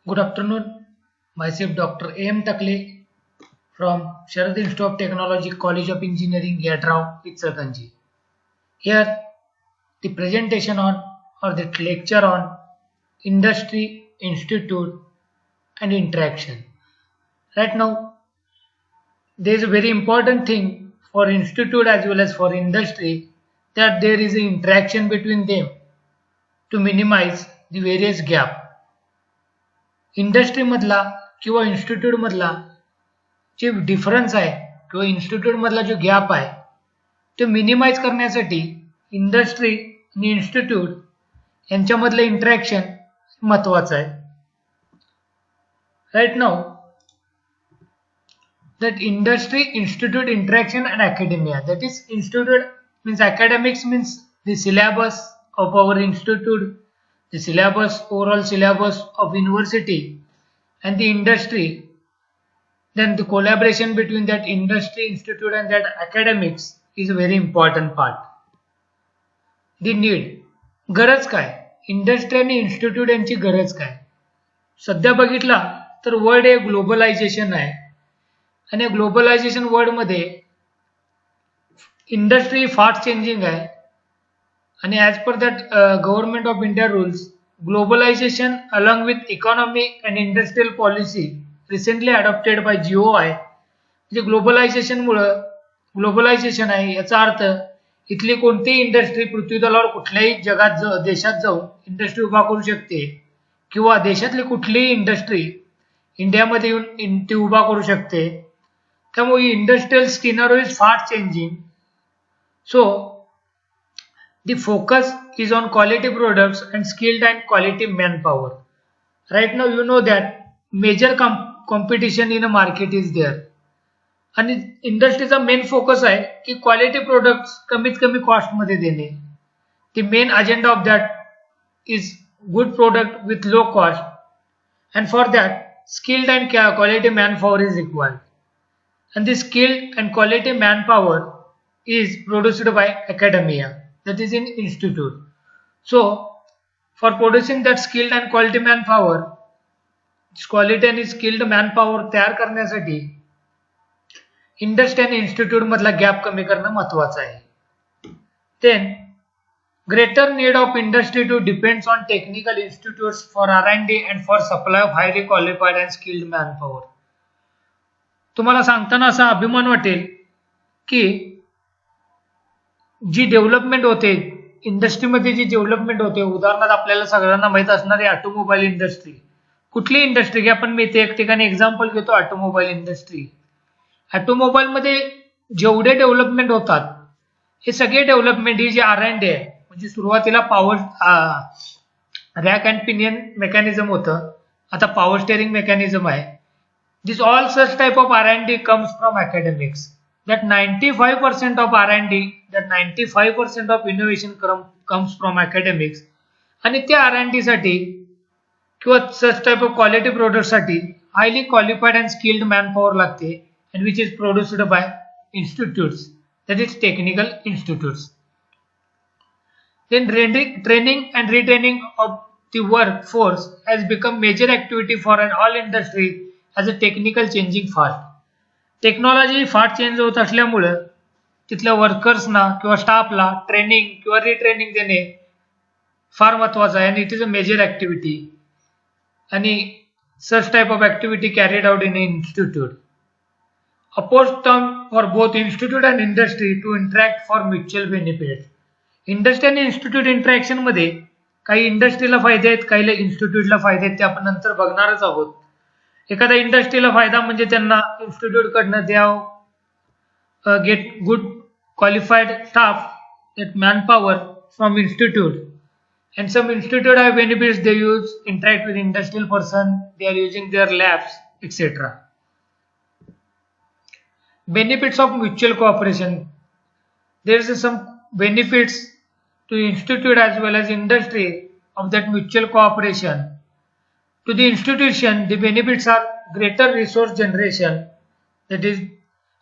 Good afternoon. Myself Dr. A.M. Takle from Sharad Institute of Technology, College of Engineering, Yadrao, Itzerganji. Here, the presentation on or the lecture on industry, institute, and interaction. Right now, there is a very important thing for institute as well as for industry that there is an interaction between them to minimize the various gap. Industry मधला किंवा institute मधला जे difference आहे किंवा institute मधला जो gap आहे तो minimise करण्यासाठी इंडस्ट्री आणि इन्स्टिट्यूट यांच्यामधलं इंटरॅक्शन महत्वाचं आहे. Right now that industry institute interaction and academia, that is institute means academics means the syllabus of our institute, the syllabus overall syllabus of university, and the industry, then the collaboration between that industry institute and that academics is a very important part. The need, गरज काय, industry आणि institute यांची गरज काय. सध्या बघितला तर world हे globalisation आहे आणि ग्लोबलायझेशन वर्ल्ड मध्ये इंडस्ट्री फास्ट चेंजिंग आहे आणि as per that government of India rules globalisation along with economic and industrial policy recently adopted by GOI. म्हणजे ग्लोबलायझेशन आहे याचा अर्थ इथली कोणतीही इंडस्ट्री पृथ्वीतलावर कुठल्याही जगात देशात जाऊन इंडस्ट्री उभा करू शकते किंवा देशातली कुठलीही इंडस्ट्री इंडियामध्ये येऊन ती उभा करू शकते. त्यामुळे industrial scenario is fast changing. So the focus is on quality products and skilled and quality manpower. Right now you know that major competition in a market is there आणि इंडस्ट्रीचा मेन फोकस आहे की quality products कमीत कमी cost मध्ये देणे. The main agenda of that is good product with low cost and for that skilled and quality manpower is required, and the skilled and quality manpower is produced by academia, that is in institute. So for producing that skilled and quality manpower, quality and skilled manpower तयार करण्यासाठी industry आणि institute मधला gap कमी करणं महत्वाचं आहे. Then greater need of industry to depends on technical institutes for R&D and for supply of highly qualified and skilled manpower. तुम्हाला सांगताना असा अभिमान वाटेल की जी डेव्हलपमेंट होते इंडस्ट्रीमध्ये, जी डेव्हलपमेंट होते, उदाहरणार्थ आपल्याला सगळ्यांना माहित असणारी ऑटोमोबाईल इंडस्ट्री, कुठली इंडस्ट्री घ्या पण मी इथे एक ठिकाणी एक्झाम्पल घेतो ऑटोमोबाईल इंडस्ट्री. ऑटोमोबाईल मध्ये जेवढे डेव्हलपमेंट होतात हे सगळे डेव्हलपमेंट ही जी R&D आहे, म्हणजे सुरुवातीला power rack and pinion mechanism होतं, आता पॉवर स्टेअरिंग मेकॅनिझम आहे. This all such type of R&D comes from academics. that 95% of R&D, that 95% of innovation comes from academics. आणि त्या R&D साठी किंवा such type of quality products साठी highly qualified and skilled manpower लागते, and which is produced by institutes, that is technical institutes. Then training and retraining of the workforce has become major activity for an all industry as a technical changing fast. Technology fast change होत असल्यामुळे तिथल्या वर्कर्सना किंवा स्टाफला training किंवा retraining देणे फार महत्वाचं आहे आणि it is a major activity आणि such type of activity carried out in institute. Oppose term for both institute and industry to interact for mutual benefit. Industry आणि इन्स्टिट्यूट इंटरॅक्शन मध्ये काही इंडस्ट्रीला फायदे आहेत, काही इन्स्टिट्यूटला फायदे आहेत, ते आपण नंतर बघणारच आहोत. एखाद्या इंडस्ट्रीला फायदा म्हणजे त्यांना इन्स्टिट्यूट कडनं द्याव get good qualified staff, that manpower from institute, and some institute have benefits, they use interact with industrial person, they are using their labs etcetera. Benefits of mutual cooperation. There is some benefits to institute as well as industry of that mutual cooperation. To the institution, the benefits are greater resource generation, that is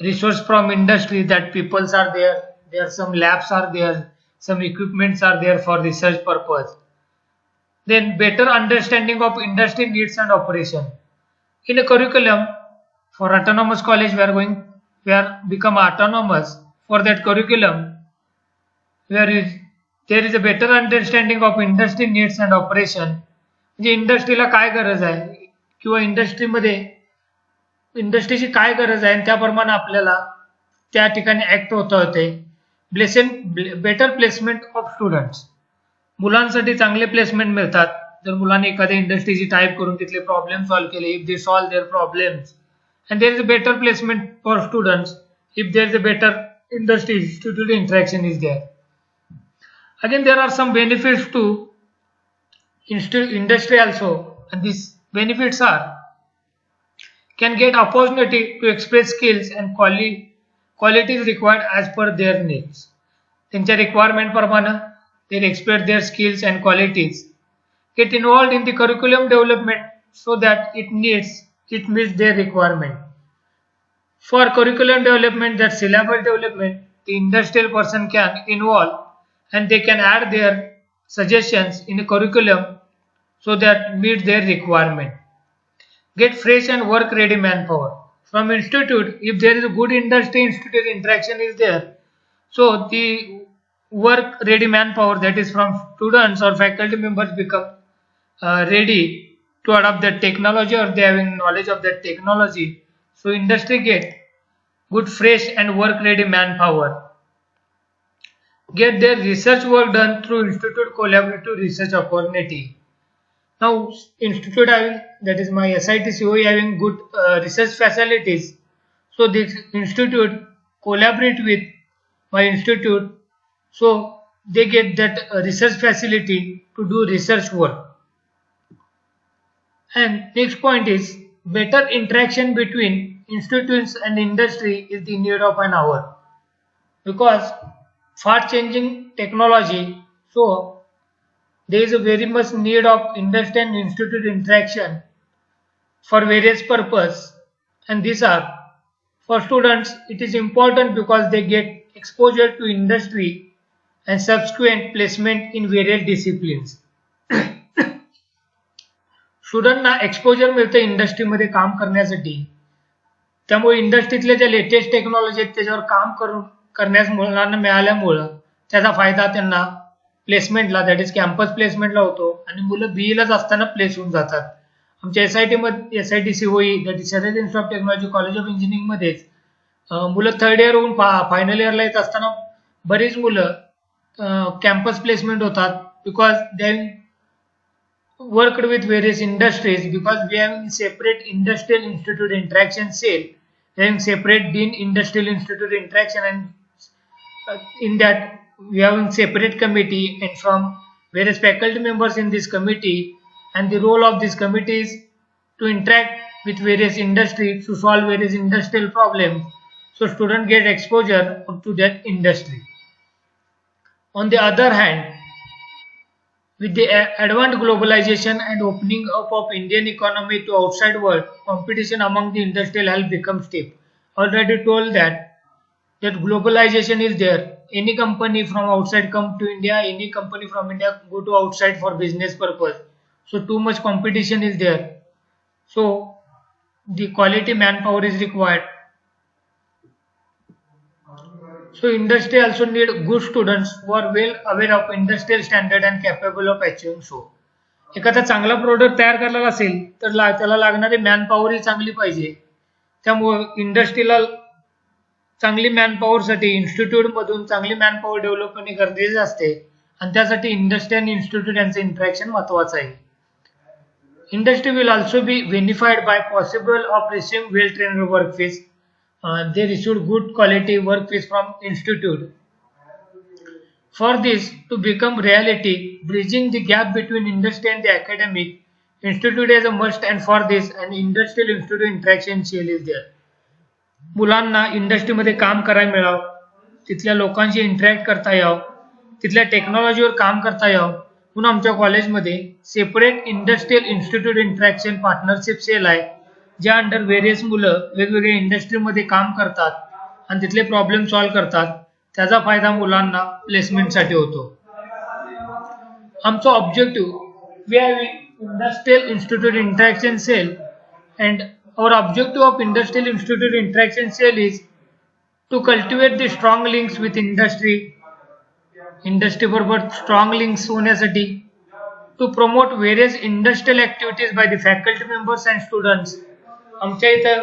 resource from industry, that peoples are there, some labs are there, some equipments are there for research purpose. Then better understanding of industry needs and operation. In a curriculum for autonomous college, we are become autonomous. For that curriculum, where is there is a better understanding of industry needs and operation. म्हणजे इंडस्ट्रीला काय गरज आहे किंवा इंडस्ट्रीची काय गरज आहे आणि त्याप्रमाणे आपल्याला त्या ठिकाणी ऍक्ट होता होते. Better placement of students. मुलांसाठी चांगले प्लेसमेंट मिळतात जर मुलांनी एखाद्या इंडस्ट्रीची टाईप करून तिथले प्रॉब्लेम सॉल्व्ह केले. If they solve their problems and there is a better placement for students if there is a better industry student interaction is there. Again, there are some benefits to industry also, and these benefits are can get opportunity to express skills and qualities required as per their needs. त्यांच्या requirement प्रमाणे they express their skills and qualities. Get involved in the curriculum development so that it meets their requirement. For curriculum development, that syllabus development, the industrial person can involve and they can add their suggestions in the curriculum so that meet their requirement. Get fresh and work ready manpower. From institute, if there is a good industry institute interaction is there, so the work ready manpower, that is from students or faculty members, become ready to adopt that technology or they having knowledge of that technology. So industry get good fresh and work ready manpower. Get their research work done through institute collaborative research opportunity. Now institute having, that is my SIT COE having good research facilities. So this institute collaborate with my institute, so they get that research facility to do research work. And next point is better interaction between institutions and industry is the need of an hour, because fast changing technology, so there is a very much need of industry and institute interaction for various purpose. And these are, for students it is important because they get exposure to industry and subsequent placement in various disciplines. स्टुडंटना exposure मिळतं इंडस्ट्रीमध्ये काम करण्यासाठी. त्यामुळे इंडस्ट्रीतल्या ज्या latest technology आहेत त्याच्यावर काम करण्यास मुलांना मिळाल्यामुळं त्याचा फायदा त्यांना प्लेसमेंटला, दॅट इज कॅम्पस प्लेसमेंटला होतो आणि मुलं बीईलाच असताना प्लेस होऊन जातात. आमच्या SIT COE, that is Sharad institute of technology college of engineering मध्येच मुलं थर्ड इयर होऊन फायनल इयरला येत असताना बरीच मुलं कॅम्पस प्लेसमेंट होतात, because they worked with various industries, because we have separate industrial institute interaction cell, then separate dean industrial institute interaction, and in that we have separate committee and from various faculty members in this committee, and the role of this committee is to interact with various industries to solve various industrial problems, so students get exposure to that industry. On the other hand, with the advanced globalization and opening up of Indian economy to outside world, competition among the industrial has become stiff. Already told that globalization is there. Any company from outside come to India, any company from India go to outside for business purpose. So too much competition is there. So the quality manpower is required. So industry also need good students who are well aware of industrial standard and capable of achieving so. एखादा चांगला product तयार करायला असेल तर त्याला लागणारी manpower ही चांगली पाहिजे. त्यामुळे इंडस्ट्रीला चांगली मॅनपॉवर साठी इन्स्टिट्यूट मधून चांगली मॅनपॉवर डेव्हलप करणे गरजेचे असते आणि त्यासाठी इंडस्ट्री आणि इन्स्टिट्यूट यांचे इंटरॅक्शन महत्वाचं आहे. Industry will also be benefited by possible of receiving well trained workforce. They received good quality workforce from institute. For this to become reality, bridging the gap between industry and the academic, institute is a must, and for this an industrial institute interaction cell is there. मुलांना इंडस्ट्रीमध्ये काम करायला मिळावं, तिथल्या लोकांशी interact करता यावं, तिथल्या टेक्नॉलॉजीवर काम करता यावं म्हणून आमच्या कॉलेजमध्ये separate industrial institute interaction partnership cell आहे, ज्या अंडर व्हेरियस मुलं वेगवेगळ्या इंडस्ट्रीमध्ये काम करतात आणि तिथले प्रॉब्लेम सॉल्व्ह करतात. त्याचा फायदा मुलांना प्लेसमेंटसाठी होतो. आमचा objective We have Industrial Institute Interaction Cell, and our objective of Industrial Institute Interaction Cell is to cultivate the strong links with industry बरोबर strong links होण्यासाठी, to promote various industrial activities by the faculty members and students. आमच्या इथं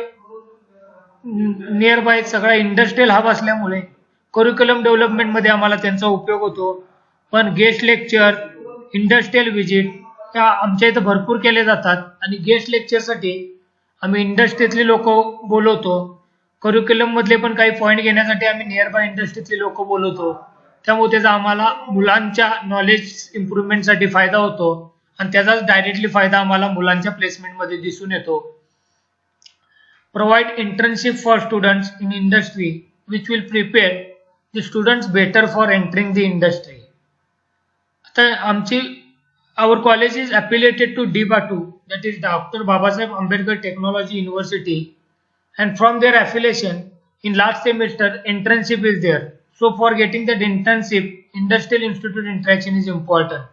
near by सगळा industrial hub असल्यामुळे curriculum development मध्ये आम्हाला त्यांचा उपयोग होतो. पण गेस्ट लेक्चर, इंडस्ट्रियल व्हिजिट त्या आमच्या इथं भरपूर केले जातात आणि गेस्ट लेक्चरसाठी आम्ही इंडस्ट्रीतले लोक बोलवतो. करिक्युलम मधले पण काही पॉईंट घेण्यासाठी आम्ही नियर बाय इंडस्ट्रीतले लोक बोलवतो. त्यामुळे त्याचा आम्हाला मुलांच्या नॉलेज इम्प्रूव्हमेंटसाठी फायदा होतो आणि त्याचाच डायरेक्टली फायदा आम्हाला मुलांच्या प्लेसमेंटमध्ये दिसून येतो. Provide internship for students in industry which will prepare the students better for entering the industry. आता आमची our college is affiliated to DBATU, that is Dr. Babasaheb Ambedkar Technology University, and from their affiliation in last semester internship is there. So for getting that internship, Industrial Institute interaction is important.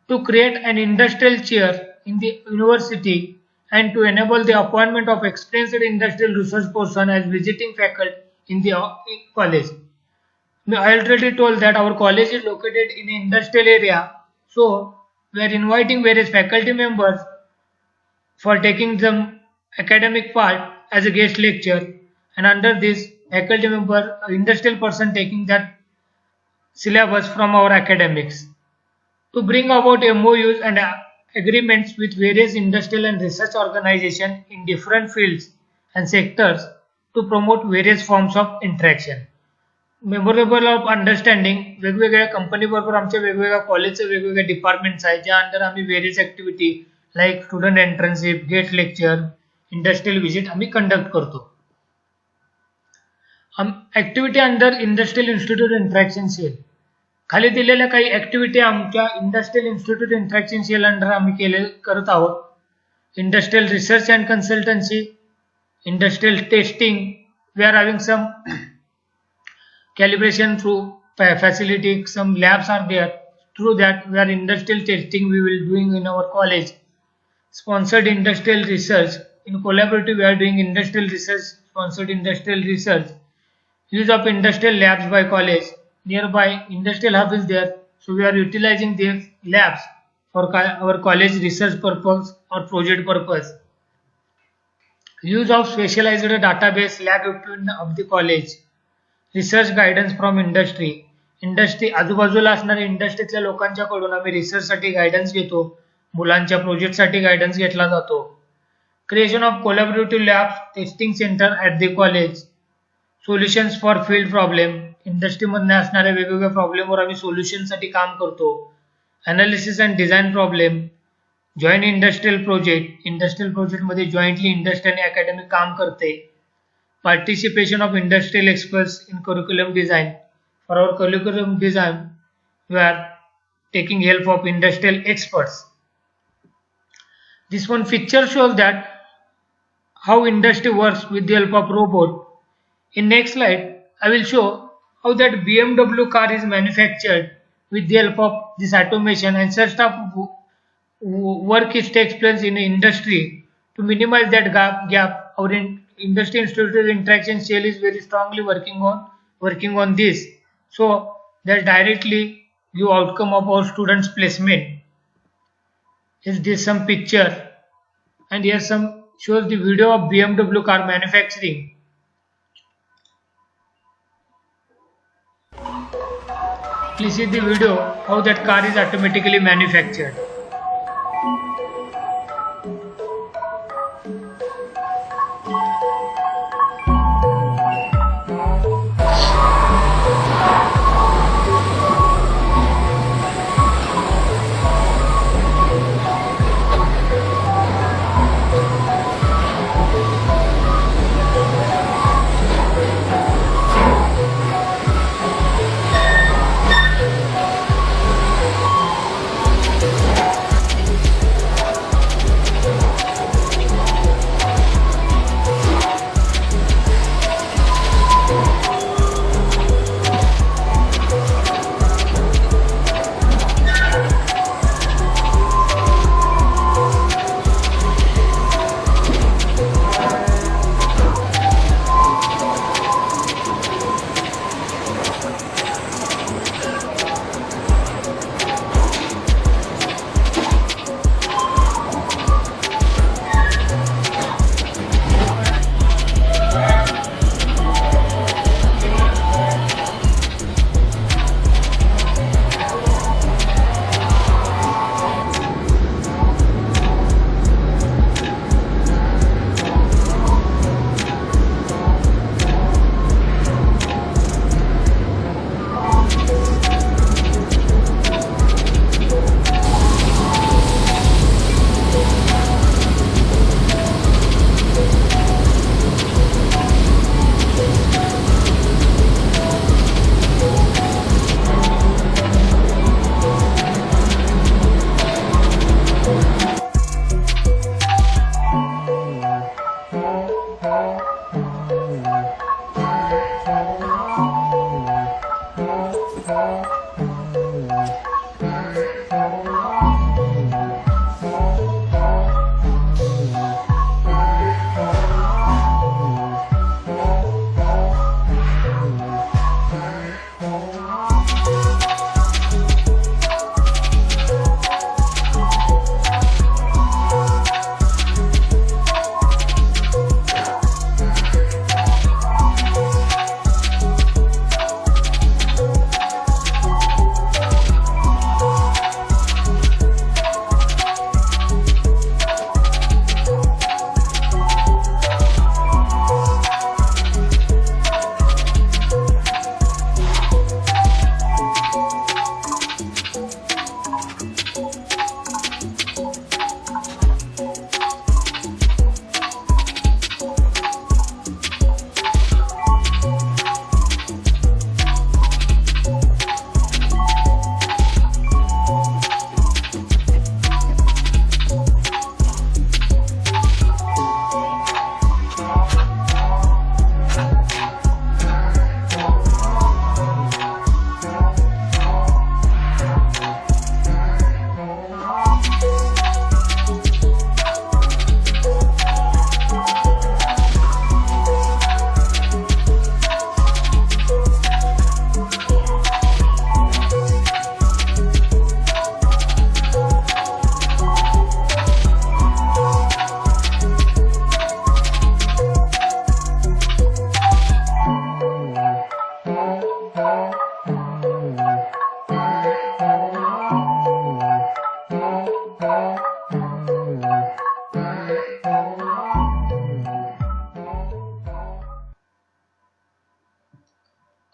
To create an industrial chair in the university and to enable the appointment of experienced industrial research person as visiting faculty in the college. I already told that our college is located in an industrial area, so we are inviting various faculty members for taking some academic part as a guest lecture, and under this faculty member, industrial person taking that syllabus from our academics. To bring about MOUs and agreements with various industrial and research organizations in different fields and sectors to promote various forms of interaction. Memorable of understanding वेगवेगळ्या company बरोबर आमच्या वेगवेगळ्या कॉलेजचे वेगवेगळे departments आहेत ज्या under आम्ही various activity like student internship, guest lecture, industrial visit आम्ही कंडक्ट करतो. Activity under industrial institute interaction cell. खाली दिलेल्या काही ऍक्टिव्हिटी आमच्या industrial institute interaction cell under आम्ही करत आहोत. Industrial research and consultancy, industrial testing, we are having some calibration through facility, some labs are there, through that we are industrial testing we will doing in our college. Sponsored industrial research, in collaborative we are doing industrial research, sponsored industrial research. Use of industrial labs by college, nearby industrial hub is there, so we are utilizing these labs for our college research purpose or project purpose. Use of specialized database lab equipment of the college. Research guidance from industry आजूबाजूला असणाऱ्या इंडस्ट्रीतल्या लोकांच्याकडून आम्ही रिसर्चसाठी guidance घेतो. मुलांच्या प्रोजेक्टसाठी guidance घेतला जातो. Creation of collaborative labs, testing centre at the college. Solutions for field problem, इंडस्ट्रीमधल्या असणाऱ्या वेगवेगळ्या प्रॉब्लेमवर आम्ही सोल्युशनसाठी काम करतो. Analysis and design problem. Joint industrial प्रोजेक्टमध्ये जॉईंटली इंडस्ट्री आणि अकॅडमी काम करते. Participation of industrial experts in curriculum design. For our curriculum design, we are taking help of industrial experts. This one picture shows that how industry works with the help of robot. In next slide, I will show how that BMW car is manufactured with the help of this automation, and such type of work takes place in industry to minimize that gap. Our Industry Institute Interaction Cell is very strongly working on this, so that directly give outcome of our students placement. Is this some picture, and here some shows the video of BMW car manufacturing. Please see the video how that car is automatically manufactured.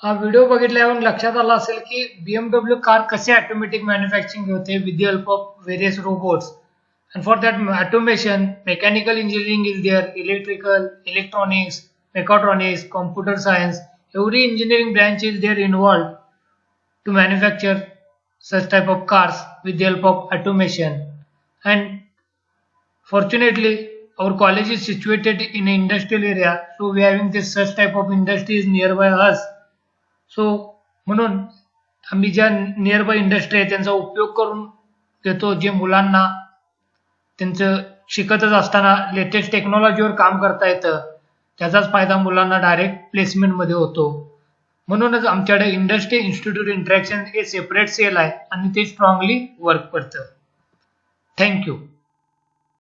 हा video बघितल्यावर लक्षात आलं असेल की BMW car कसे automatic manufacturing होते with the help of various robots. And for that automation, mechanical engineering is there, electrical, electronics, mechatronics, computer science. Every engineering branch is there involved to manufacture such type of cars with the help of automation. And fortunately, our college is situated in an industrial area, so we are having this such type of industries nearby us. So म्हणून आम्ही ज्या nearby industry आहे त्यांचा उपयोग करून घेतो, जे मुलांना त्यांचं शिकतच असताना लेटेस्ट टेक्नॉलॉजीवर काम करता येतं, त्याचाच फायदा मुलांना डायरेक्ट प्लेसमेंटमध्ये होतो. म्हणूनच आमच्याकडे इंडस्ट्री इन्स्टिट्यूट इंटरॅक्शन हे सेपरेट सेल आहे आणि ते स्ट्रॉंगली वर्क करतं. थँक्यू.